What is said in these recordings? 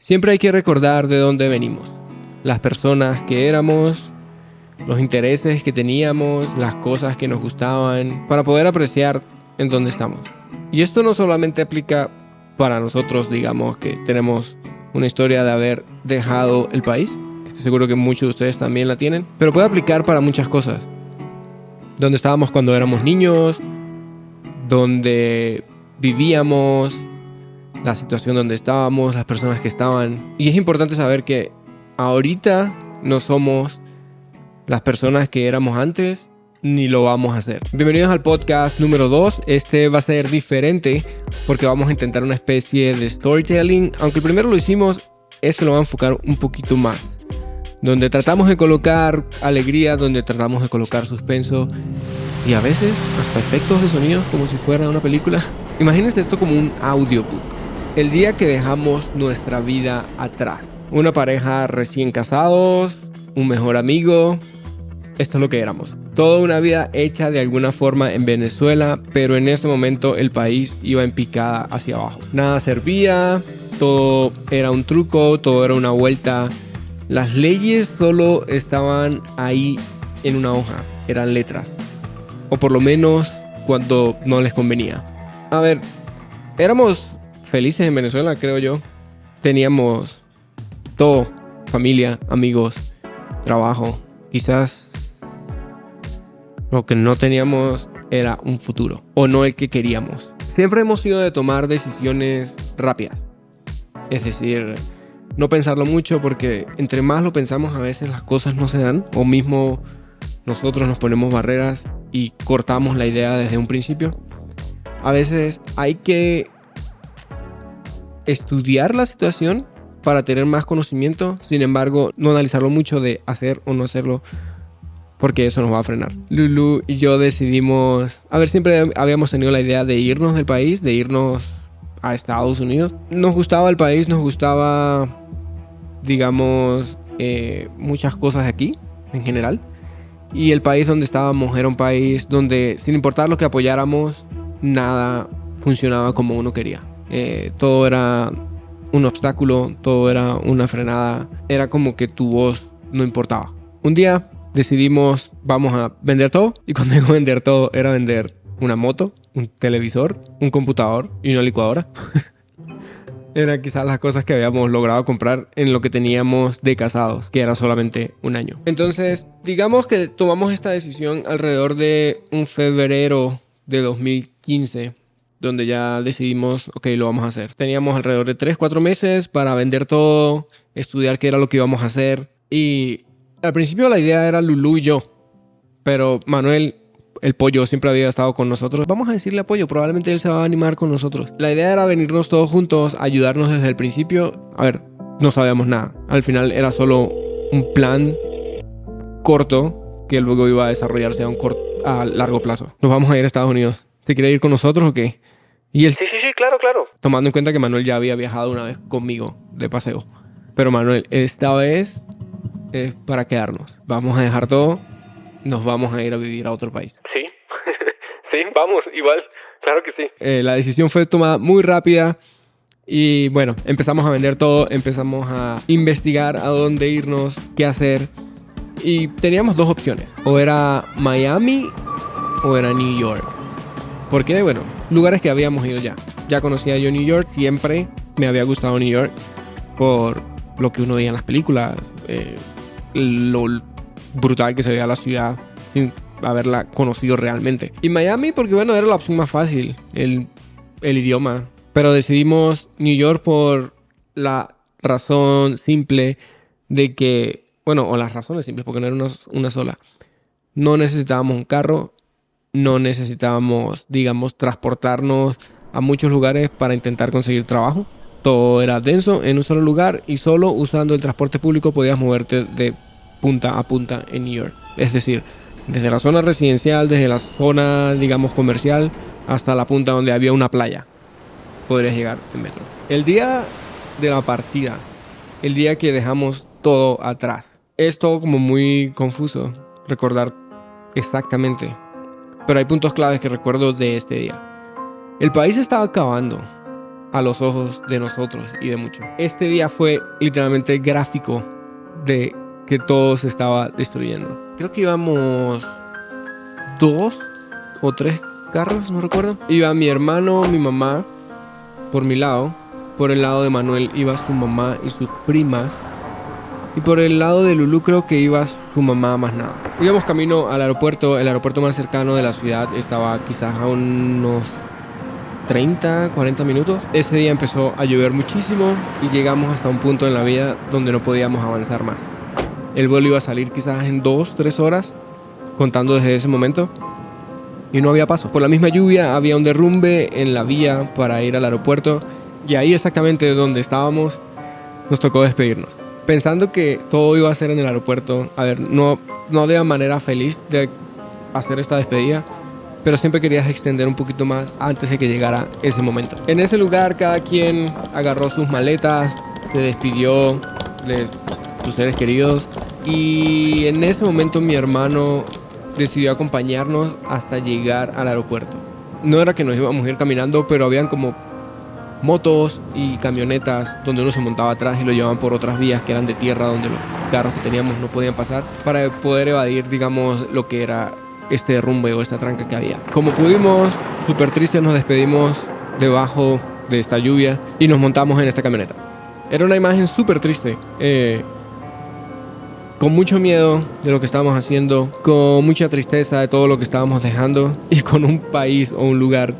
Siempre hay que recordar de dónde venimos, las personas que éramos, los intereses que teníamos, las cosas que nos gustaban, para poder apreciar en dónde estamos. Y esto no solamente aplica para nosotros, digamos, que tenemos una historia de haber dejado el país, estoy seguro que muchos de ustedes también la tienen, pero puede aplicar para muchas cosas. Dónde estábamos cuando éramos niños, dónde vivíamos, la situación donde estábamos, las personas que estaban. Y es importante saber que ahorita no somos las personas que éramos antes, ni lo vamos a hacer. Bienvenidos al podcast número 2. Este va a ser diferente porque vamos a intentar una especie de storytelling. Aunque el primero lo hicimos, este lo va a enfocar un poquito más. Donde tratamos de colocar alegría, donde tratamos de colocar suspenso y a veces hasta efectos de sonidos como si fuera una película. Imagínense esto como un audiobook. El día que dejamos nuestra vida atrás. Una pareja recién casados, un mejor amigo. Esto es lo que éramos. Toda una vida hecha de alguna forma en Venezuela, pero en ese momento el país iba en picada hacia abajo. Nada servía, todo era un truco, todo era una vuelta. Las leyes solo estaban ahí en una hoja, eran letras. O por lo menos cuando no les convenía. A ver, éramos felices en Venezuela, creo yo. Teníamos todo, familia, amigos, trabajo. Quizás lo que no teníamos era un futuro, o no el que queríamos. Siempre hemos sido de tomar decisiones rápidas. Es decir, no pensarlo mucho porque entre más lo pensamos a veces las cosas no se dan. O mismo nosotros nos ponemos barreras y cortamos la idea desde un principio. A veces hay que estudiar la situación para tener más conocimiento. Sin embargo, no analizarlo mucho de hacer o no hacerlo, porque eso nos va a frenar. Lulu y yo decidimos... siempre habíamos tenido la idea de irnos del país, de irnos a Estados Unidos. Nos gustaba el país, nos gustaba, digamos, muchas cosas aquí, en general. Y el país donde estábamos era un país donde, sin importar lo que apoyáramos, nada funcionaba como uno quería. Todo era un obstáculo, todo era una frenada. Era como que tu voz no importaba. Un día decidimos, vamos a vender todo. Y cuando digo vender todo, era vender una moto, un televisor, un computador y una licuadora. Eran quizás las cosas que habíamos logrado comprar en lo que teníamos de casados, que era solamente un año. Entonces, digamos que tomamos esta decisión alrededor de un febrero de 2015, donde ya decidimos, ok, lo vamos a hacer. Teníamos alrededor de 3-4 meses para vender todo, estudiar qué era lo que íbamos a hacer. Y al principio la idea era Lulu y yo, pero Manuel, el pollo, siempre había estado con nosotros. Vamos a decirle a Pollo, probablemente él se va a animar con nosotros. La idea era venirnos todos juntos, ayudarnos desde el principio. A ver, no sabíamos nada. Al final era solo un plan corto que luego iba a desarrollarse a largo plazo. Nos vamos a ir a Estados Unidos. ¿Se quiere ir con nosotros o qué? Y él, sí, claro. Tomando en cuenta que Manuel ya había viajado una vez conmigo de paseo. Pero Manuel, esta vez es para quedarnos. Vamos a dejar todo. Nos vamos a ir a vivir a otro país. Sí, sí, vamos, igual, claro que sí. La decisión fue tomada muy rápida y bueno, empezamos a vender todo, empezamos a investigar a dónde irnos, qué hacer. Y teníamos dos opciones, o era Miami o era New York. ¿Por qué? Bueno, lugares que habíamos ido ya. Ya conocía yo New York, siempre me había gustado New York por lo que uno veía en las películas, lo brutal que se veía la ciudad sin haberla conocido realmente. Y Miami porque bueno, era la opción más fácil, el idioma. Pero decidimos New York por la razón simple de que, bueno, o las razones simples porque no era una sola. No necesitábamos un carro, no necesitábamos, digamos, transportarnos a muchos lugares para intentar conseguir trabajo. Todo era denso en un solo lugar y solo usando el transporte público podías moverte de punta a punta en New York. Es decir, desde la zona residencial, desde la zona, digamos, comercial, hasta la punta donde había una playa, podrías llegar en metro. El día de la partida, el día que dejamos todo atrás, es todo como muy confuso recordar exactamente. Pero hay puntos claves que recuerdo de este día. El país estaba acabando. a los ojos de nosotros y de muchos. Este día fue literalmente gráfico de que todo se estaba destruyendo. Creo que íbamos 2 o 3 carros, no recuerdo. Iba mi hermano, mi mamá, por mi lado. Por el lado de Manuel iba su mamá y sus primas. Y por el lado de Lulu creo que iba su mamá más nada. Íbamos camino al aeropuerto. El aeropuerto más cercano de la ciudad estaba quizás a unos 30, 40 minutos. Ese día empezó a llover muchísimo y llegamos hasta un punto en la vía donde no podíamos avanzar más. El vuelo iba a salir quizás en 2, 3 horas, contando desde ese momento. Y no había paso. Por la misma lluvia había un derrumbe en la vía para ir al aeropuerto. Y ahí exactamente donde estábamos nos tocó despedirnos. Pensando que todo iba a ser en el aeropuerto. A ver, no había manera feliz de hacer esta despedida, pero siempre querías extender un poquito más antes de que llegara ese momento. En ese lugar cada quien agarró sus maletas, se despidió de sus seres queridos. Y en ese momento mi hermano decidió acompañarnos hasta llegar al aeropuerto. No era que nos íbamos a ir caminando, pero habían como motos y camionetas donde uno se montaba atrás y lo llevaban por otras vías que eran de tierra donde los carros que teníamos no podían pasar para poder evadir, digamos, lo que era este derrumbe o esta tranca que había. Como pudimos, súper tristes, nos despedimos debajo de esta lluvia y nos montamos en esta camioneta. Era una imagen súper triste, con mucho miedo de lo que estábamos haciendo, con mucha tristeza de todo lo que estábamos dejando y con un país o un lugar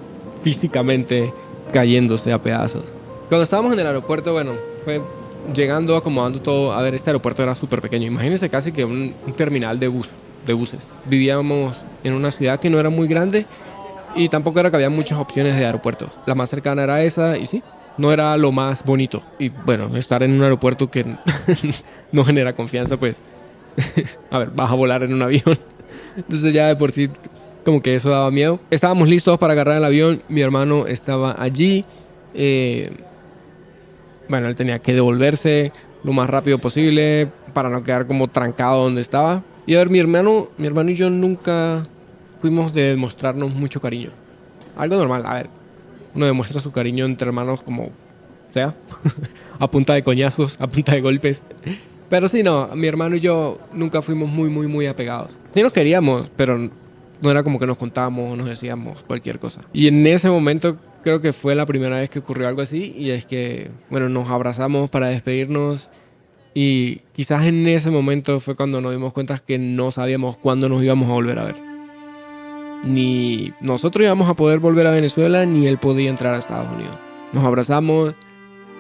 físicamente cayéndose a pedazos. Cuando estábamos en el aeropuerto, bueno, fue llegando, acomodando todo. A ver, este aeropuerto era súper pequeño. Imagínense casi que un terminal de buses. Vivíamos en una ciudad que no era muy grande y tampoco era que había muchas opciones de aeropuertos. La más cercana era esa y sí, no era lo más bonito. Y bueno, estar en un aeropuerto que no genera confianza, pues, a ver, vas a volar en un avión. Entonces ya de por sí como que eso daba miedo. Estábamos listos para agarrar el avión. Mi hermano estaba allí. Bueno, él tenía que devolverse lo más rápido posible para no quedar como trancado donde estaba. Y a ver, mi hermano y yo nunca fuimos de demostrarnos mucho cariño. Algo normal, a ver. Uno demuestra su cariño entre hermanos como sea. A punta de coñazos, a punta de golpes. Pero sí, no, mi hermano y yo nunca fuimos muy apegados. Sí nos queríamos, pero no era como que nos contábamos o nos decíamos cualquier cosa. Y en ese momento creo que fue la primera vez que ocurrió algo así. Y es que, bueno, nos abrazamos para despedirnos. Y quizás en ese momento fue cuando nos dimos cuenta que no sabíamos cuándo nos íbamos a volver a ver. Ni nosotros íbamos a poder volver a Venezuela, ni él podía entrar a Estados Unidos. Nos abrazamos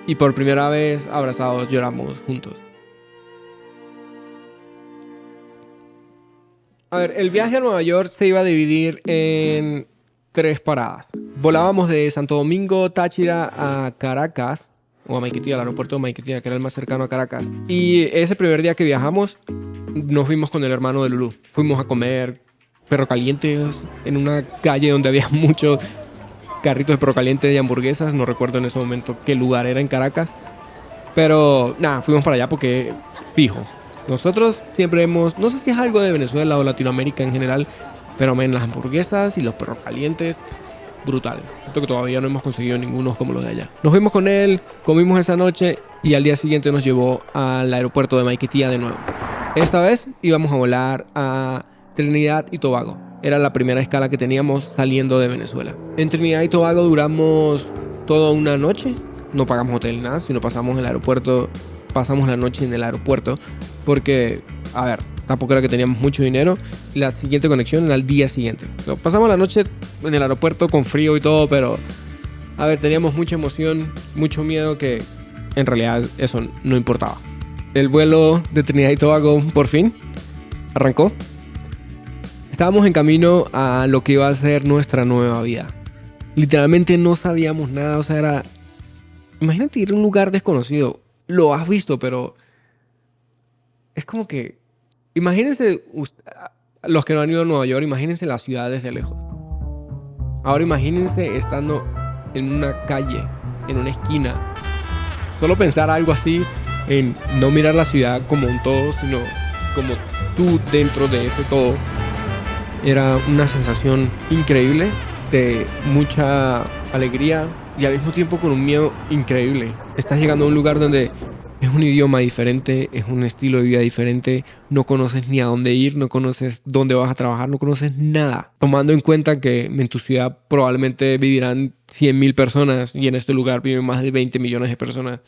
y por primera vez abrazados lloramos juntos. A ver, el viaje a Nueva York se iba a dividir en 3 paradas. Volábamos de Santo Domingo, Táchira a Caracas, o a Maiquetía, al aeropuerto de Maiquetía, que era el más cercano a Caracas. Y ese primer día que viajamos, nos fuimos con el hermano de Lulu. Fuimos a comer perro calientes en una calle donde había muchos carritos de perro caliente y hamburguesas. No recuerdo en ese momento qué lugar era en Caracas. Pero nada, fuimos para allá porque fijo. Nosotros siempre hemos, no sé si es algo de Venezuela o Latinoamérica en general, pero las hamburguesas y los perros calientes, brutales. Siento que todavía no hemos conseguido ninguno como los de allá. Nos fuimos con él, comimos esa noche y al día siguiente nos llevó al aeropuerto de Maiquetía de nuevo. Esta vez íbamos a volar a Trinidad y Tobago. Era la primera escala que teníamos saliendo de Venezuela. En Trinidad y Tobago duramos toda una noche. No pagamos hotel nada, sino pasamos la noche en el aeropuerto porque, a ver, tampoco era que teníamos mucho dinero. La siguiente conexión era al día siguiente. Pasamos la noche en el aeropuerto con frío y todo, pero, a ver, teníamos mucha emoción, mucho miedo que en realidad eso no importaba. El vuelo de Trinidad y Tobago por fin arrancó. Estábamos en camino a lo que iba a ser nuestra nueva vida. Literalmente no sabíamos nada, o sea, era... Imagínate ir a un lugar desconocido. Lo has visto, pero... Es como que... Imagínense, los que no han ido a Nueva York, imagínense la ciudad desde lejos. Ahora imagínense estando en una calle, en una esquina. Solo pensar algo así, en no mirar la ciudad como un todo, sino como tú dentro de ese todo. Era una sensación increíble, de mucha alegría, y al mismo tiempo con un miedo increíble. Estás llegando a un lugar donde es un idioma diferente, es un estilo de vida diferente, no conoces ni a dónde ir, no conoces dónde vas a trabajar, no conoces nada. Tomando en cuenta que en tu ciudad probablemente vivirán 100,000 personas y en este lugar viven más de 20 millones de personas.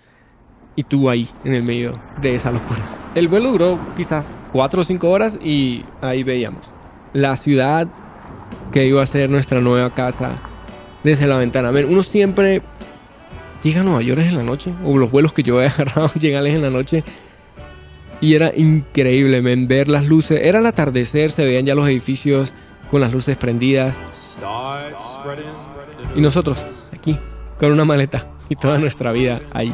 Y tú ahí, en el medio de esa locura. El vuelo duró quizás 4 o 5 horas y ahí veíamos la ciudad que iba a ser nuestra nueva casa desde la ventana. Uno siempre llega a Nueva York en la noche, o los vuelos que yo he agarrado llegan en la noche, y era increíble, ver las luces. Era el atardecer, se veían ya los edificios con las luces prendidas. Y nosotros, aquí, con una maleta y toda nuestra vida ahí.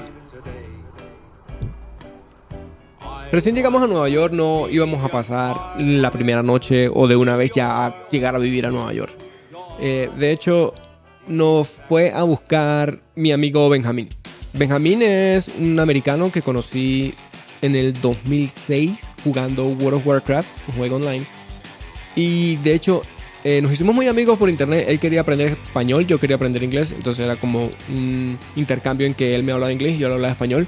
Recién llegamos a Nueva York, no íbamos a pasar la primera noche o de una vez ya a llegar a vivir a Nueva York. De hecho, nos fue a buscar mi amigo Benjamín. Benjamín es un americano que conocí en el 2006 jugando World of Warcraft, un juego online. Y de hecho, nos hicimos muy amigos por internet. Él quería aprender español, yo quería aprender inglés. Entonces era como un intercambio en que él me hablaba inglés y yo le hablaba español.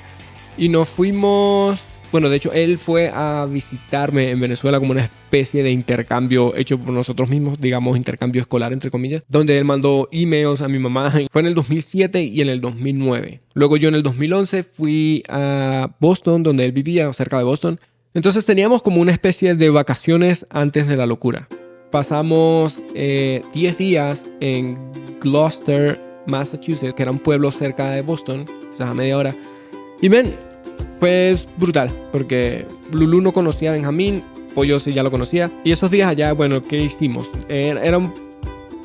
Y nos fuimos... Bueno, de hecho, él fue a visitarme en Venezuela como una especie de intercambio hecho por nosotros mismos, digamos, intercambio escolar, entre comillas, donde él mandó emails a mi mamá. Fue en el 2007 y en el 2009. Luego yo en el 2011 fui a Boston, donde él vivía, cerca de Boston. Entonces teníamos como una especie de vacaciones antes de la locura. Pasamos 10 días en Gloucester, Massachusetts, que era un pueblo cerca de Boston, o sea, a media hora. Y fue brutal, porque Lulu no conocía a Benjamín, Pollo sí ya lo conocía. Y esos días allá, bueno, ¿qué hicimos? Era un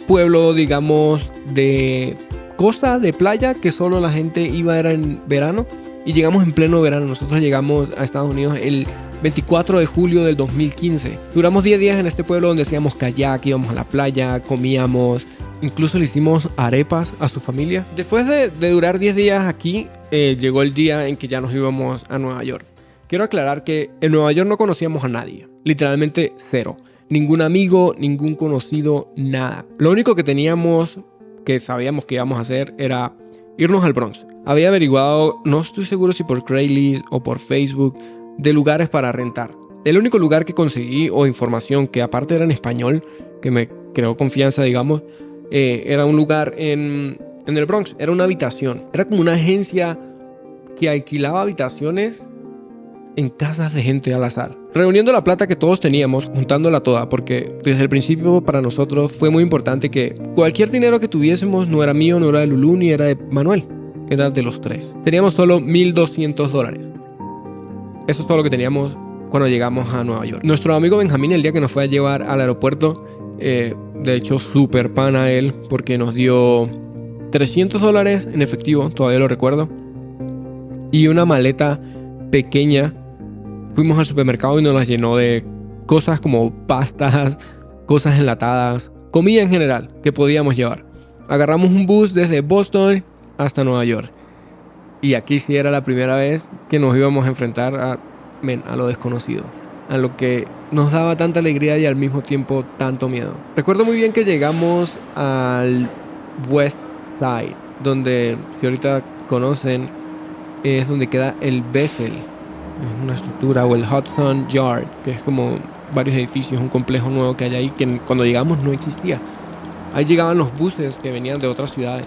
pueblo, digamos, de costa, de playa, que solo la gente iba era en verano. Y llegamos en pleno verano. Nosotros llegamos a Estados Unidos el 24 de julio del 2015. Duramos 10 días en este pueblo donde hacíamos kayak, íbamos a la playa, comíamos... Incluso le hicimos arepas a su familia. Después de durar 10 días aquí, llegó el día en que ya nos íbamos a Nueva York. Quiero aclarar que en Nueva York no conocíamos a nadie. Literalmente cero. Ningún amigo, ningún conocido, nada. Lo único que teníamos, que sabíamos que íbamos a hacer, era irnos al Bronx. Había averiguado, no estoy seguro si por Craigslist o por Facebook, de lugares para rentar. El único lugar que conseguí, o información que aparte era en español, que me creó confianza, digamos, era un lugar en el Bronx. Era una habitación. Era como una agencia que alquilaba habitaciones en casas de gente al azar. Reuniendo la plata que todos teníamos, juntándola toda, porque desde el principio para nosotros fue muy importante que cualquier dinero que tuviésemos no era mío, no era de Lulu, ni era de Manuel. Era de los tres. Teníamos solo $1,200. Eso es todo lo que teníamos cuando llegamos a Nueva York. Nuestro amigo Benjamín, el día que nos fue a llevar al aeropuerto, de hecho súper pana él, porque nos dio $300 en efectivo, todavía lo recuerdo, y una maleta pequeña. Fuimos al supermercado y nos las llenó de cosas como pastas, cosas enlatadas, comida en general que podíamos llevar. Agarramos un bus desde Boston hasta Nueva York, y aquí sí era la primera vez que nos íbamos a enfrentar a lo desconocido, a lo que nos daba tanta alegría y al mismo tiempo tanto miedo. Recuerdo muy bien que llegamos al West Side, donde, si ahorita conocen, es donde queda el Bessel, es una estructura, o el Hudson Yard, que es como varios edificios, un complejo nuevo que hay ahí, que cuando llegamos no existía. Ahí llegaban los buses que venían de otras ciudades.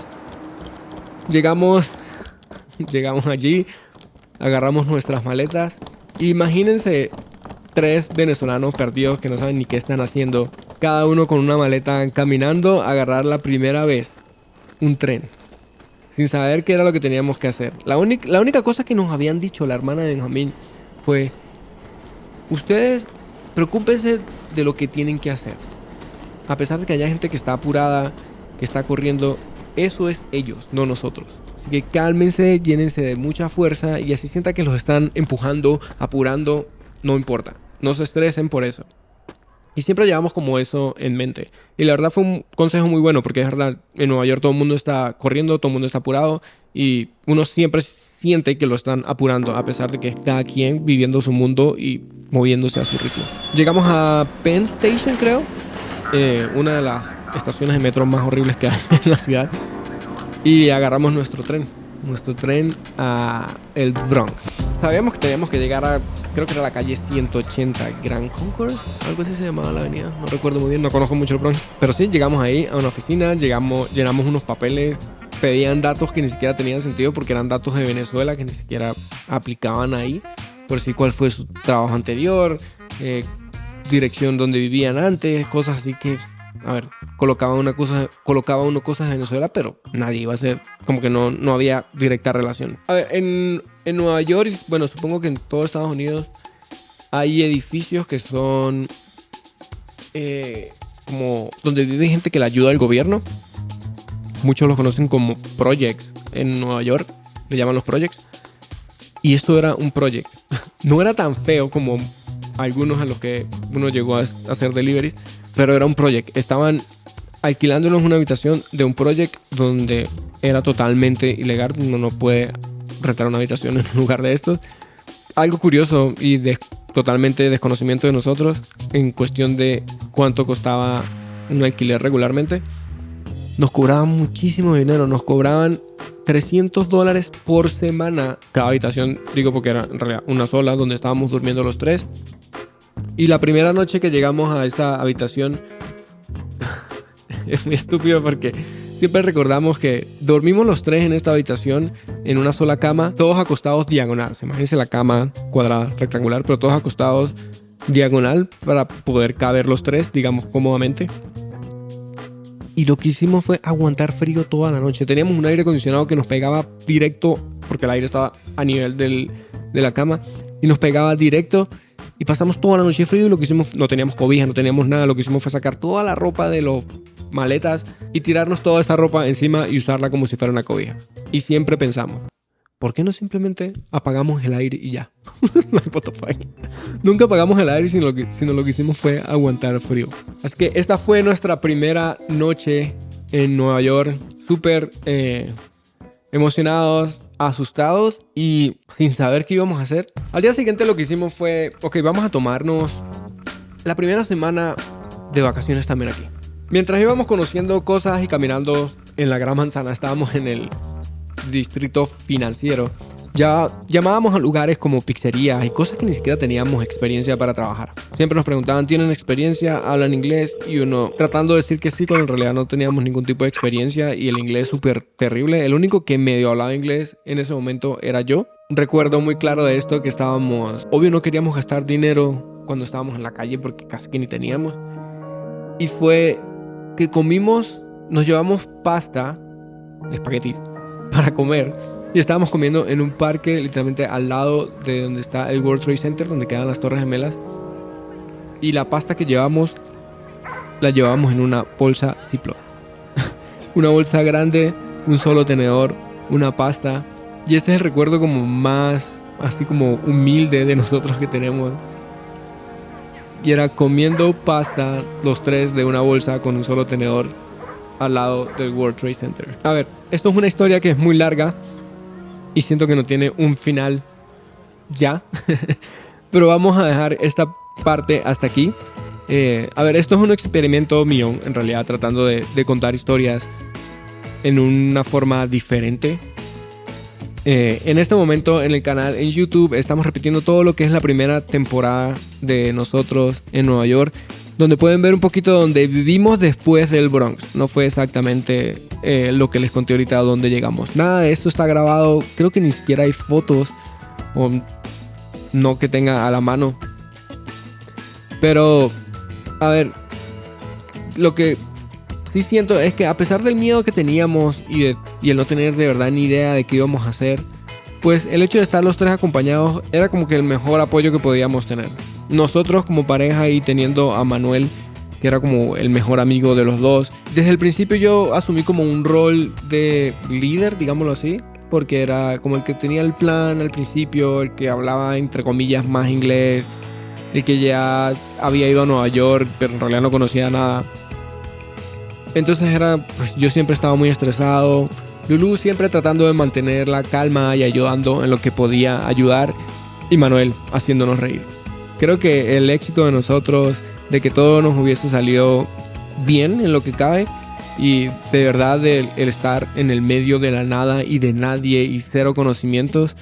Llegamos allí, agarramos nuestras maletas. Imagínense 3 venezolanos perdidos que no saben ni qué están haciendo, cada uno con una maleta, caminando a agarrar la primera vez un tren, sin saber qué era lo que teníamos que hacer. La única cosa que nos habían dicho la hermana de Benjamín fue: ustedes preocúpense de lo que tienen que hacer. A pesar de que haya gente que está apurada, que está corriendo, eso es ellos, no nosotros. Así que cálmense, llénense de mucha fuerza, y así sientan que los están empujando, apurando, no importa. No se estresen por eso. Y siempre llevamos como eso en mente. Y la verdad fue un consejo muy bueno, porque es verdad, en Nueva York todo el mundo está corriendo, todo el mundo está apurado, y uno siempre siente que lo están apurando, a pesar de que es cada quien viviendo su mundo y moviéndose a su ritmo. Llegamos a Penn Station, creo. Una de las estaciones de metro más horribles que hay en la ciudad. y agarramos nuestro tren a el Bronx. Sabíamos que teníamos que llegar a, creo que era la calle 180 Grand Concourse, algo así se llamaba la avenida, no recuerdo muy bien, no conozco mucho el Bronx, pero sí, llegamos ahí a una oficina, llenamos unos papeles, pedían datos que ni siquiera tenían sentido porque eran datos de Venezuela que ni siquiera aplicaban ahí, por si cuál fue su trabajo anterior, dirección donde vivían antes, cosas así que, a ver, colocaba uno cosas de Venezuela, pero nadie iba a hacer, como que no había directa relación. A ver, en Nueva York, bueno, supongo que en todo Estados Unidos hay edificios que son como donde vive gente que le ayuda al gobierno. Muchos los conocen como projects en Nueva York, le llaman los projects. Y esto era un project. No era tan feo como algunos a los que uno llegó a hacer deliveries, pero era un project. Estaban alquilándonos una habitación de un project donde era totalmente ilegal. Uno no puede rentar una habitación en un lugar de estos. Algo curioso y totalmente desconocimiento de nosotros en cuestión de cuánto costaba un alquiler regularmente. Nos cobraban muchísimo dinero, nos cobraban $300 por semana cada habitación, digo porque era en realidad una sola donde estábamos durmiendo los tres. Y la primera noche que llegamos a esta habitación es muy estúpido porque siempre recordamos que dormimos los tres en esta habitación en una sola cama, todos acostados diagonal. Imagínense la cama cuadrada, rectangular, pero todos acostados diagonal para poder caber los tres, digamos, cómodamente. Y lo que hicimos fue aguantar frío toda la noche. Teníamos un aire acondicionado que nos pegaba directo, porque el aire estaba a nivel de la cama, y nos pegaba directo. Y pasamos toda la noche frío y lo que hicimos, no teníamos cobija, no teníamos nada. Lo que hicimos fue sacar toda la ropa de los maletas y tirarnos toda esa ropa encima y usarla como si fuera una cobija. Y siempre pensamos, ¿por qué no simplemente apagamos el aire y ya? No hay Spotify. Nunca apagamos el aire, sino lo que hicimos fue aguantar frío. Así que esta fue nuestra primera noche en Nueva York. Súper emocionados, asustados y sin saber qué íbamos a hacer. Al día siguiente lo que hicimos fue, ok, vamos a tomarnos la primera semana de vacaciones también aquí. Mientras íbamos conociendo cosas y caminando en la Gran Manzana, estábamos en el distrito financiero. Ya llamábamos a lugares como pizzerías y cosas que ni siquiera teníamos experiencia para trabajar. Siempre nos preguntaban, ¿tienen experiencia? ¿Hablan inglés? Y uno tratando de decir que sí, pero en realidad no teníamos ningún tipo de experiencia y el inglés súper terrible. El único que medio hablaba inglés en ese momento era yo. Recuerdo muy claro de esto que estábamos... Obvio no queríamos gastar dinero cuando estábamos en la calle porque casi que ni teníamos. Y fue que nos llevamos pasta, espagueti, para comer. Y estábamos comiendo en un parque literalmente al lado de donde está el World Trade Center, donde quedan las Torres Gemelas. Y la pasta que llevamos, la llevamos en una bolsa Ziploc. Una bolsa grande, un solo tenedor, una pasta. Y este es el recuerdo como más, así como humilde de nosotros que tenemos. Y era comiendo pasta, los tres de una bolsa con un solo tenedor al lado del World Trade Center. A ver, esto es una historia que es muy larga y siento que no tiene un final ya. Pero vamos a dejar esta parte hasta aquí. A ver, esto es un experimento mío, en realidad, tratando de contar historias en una forma diferente. En este momento en el canal, en YouTube, estamos repitiendo todo lo que es la primera temporada de nosotros en Nueva York, donde pueden ver un poquito donde vivimos después del Bronx. No fue exactamente lo que les conté ahorita donde llegamos. Nada de esto está grabado. Creo que ni siquiera hay fotos o no que tenga a la mano. Pero, a ver, lo que sí siento es que a pesar del miedo que teníamos y el no tener de verdad ni idea de qué íbamos a hacer, pues el hecho de estar los tres acompañados era como que el mejor apoyo que podíamos tener. Nosotros como pareja y teniendo a Manuel, que era como el mejor amigo de los dos. Desde el principio yo asumí como un rol de líder, digámoslo así, porque era como el que tenía el plan al principio, el que hablaba entre comillas más inglés, el que ya había ido a Nueva York, pero en realidad no conocía nada. Entonces pues yo siempre estaba muy estresado. Lulu siempre tratando de mantener la calma y ayudando en lo que podía ayudar. Y Manuel haciéndonos reír. Creo que el éxito de nosotros, de que todo nos hubiese salido bien en lo que cabe, Y de verdad el estar en el medio de la nada y de nadie y cero conocimientos,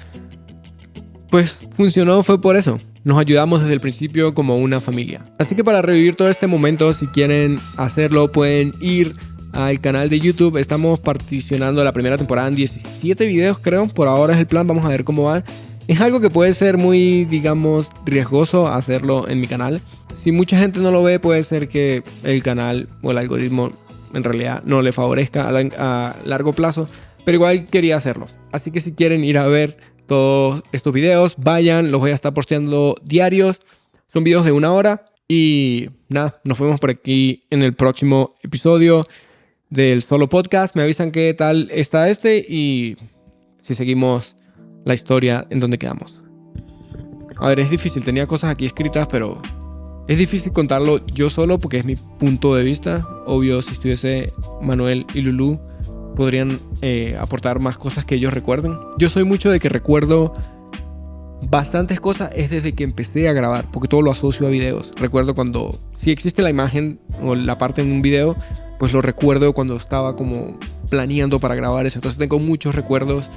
pues funcionó, fue por eso. Nos ayudamos desde el principio como una familia. Así que para revivir todo este momento, si quieren hacerlo, pueden ir al canal de YouTube. Estamos particionando la primera temporada en 17 videos, creo. Por ahora es el plan, vamos a ver cómo va. Es algo que puede ser muy, digamos, riesgoso hacerlo en mi canal. Si mucha gente no lo ve, puede ser que el canal o el algoritmo en realidad no le favorezca a largo plazo. Pero igual quería hacerlo. Así que si quieren ir a ver todos estos videos, vayan, los voy a estar posteando diarios. Son videos de 1 hora. Y nada, nos vemos por aquí en el próximo episodio del Solo Podcast. Me avisan qué tal está y si seguimos la historia en donde quedamos. A ver, es difícil, tenía cosas aquí escritas, pero es difícil contarlo yo solo porque es mi punto de vista. Obvio, si estuviese Manuel y Lulu, podrían aportar más cosas que ellos recuerden. Yo soy mucho de que recuerdo bastantes cosas, es desde que empecé a grabar, porque todo lo asocio a videos. Recuerdo cuando, si existe la imagen o la parte en un video, pues lo recuerdo cuando estaba como planeando para grabar eso. Entonces tengo muchos recuerdos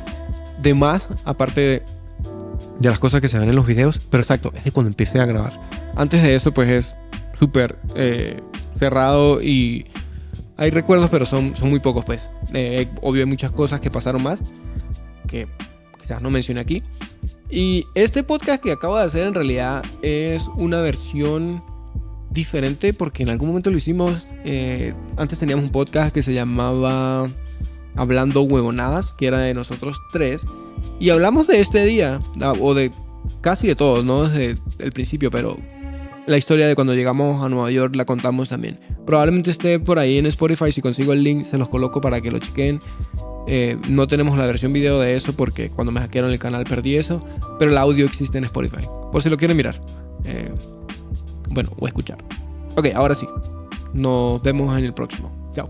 de más, aparte de las cosas que se ven en los videos. Pero exacto, es de cuando empecé a grabar. Antes de eso pues es súper cerrado y hay recuerdos, pero son muy pocos pues. Obvio hay muchas cosas que pasaron más que quizás no mencioné aquí. Y este podcast que acabo de hacer en realidad es una versión diferente porque en algún momento lo hicimos. Antes teníamos un podcast que se llamaba Hablando Huevonadas, que era de nosotros 3. Y hablamos de este día, o de casi de todo, no desde el principio, pero la historia de cuando llegamos a Nueva York la contamos también. Probablemente esté por ahí en Spotify. Si consigo el link se los coloco para que lo chequen. No tenemos la versión video de eso porque cuando me hackearon el canal perdí eso, pero el audio existe en Spotify por si lo quieren mirar, bueno, o escuchar. Ok, ahora sí, nos vemos en el próximo. Chao.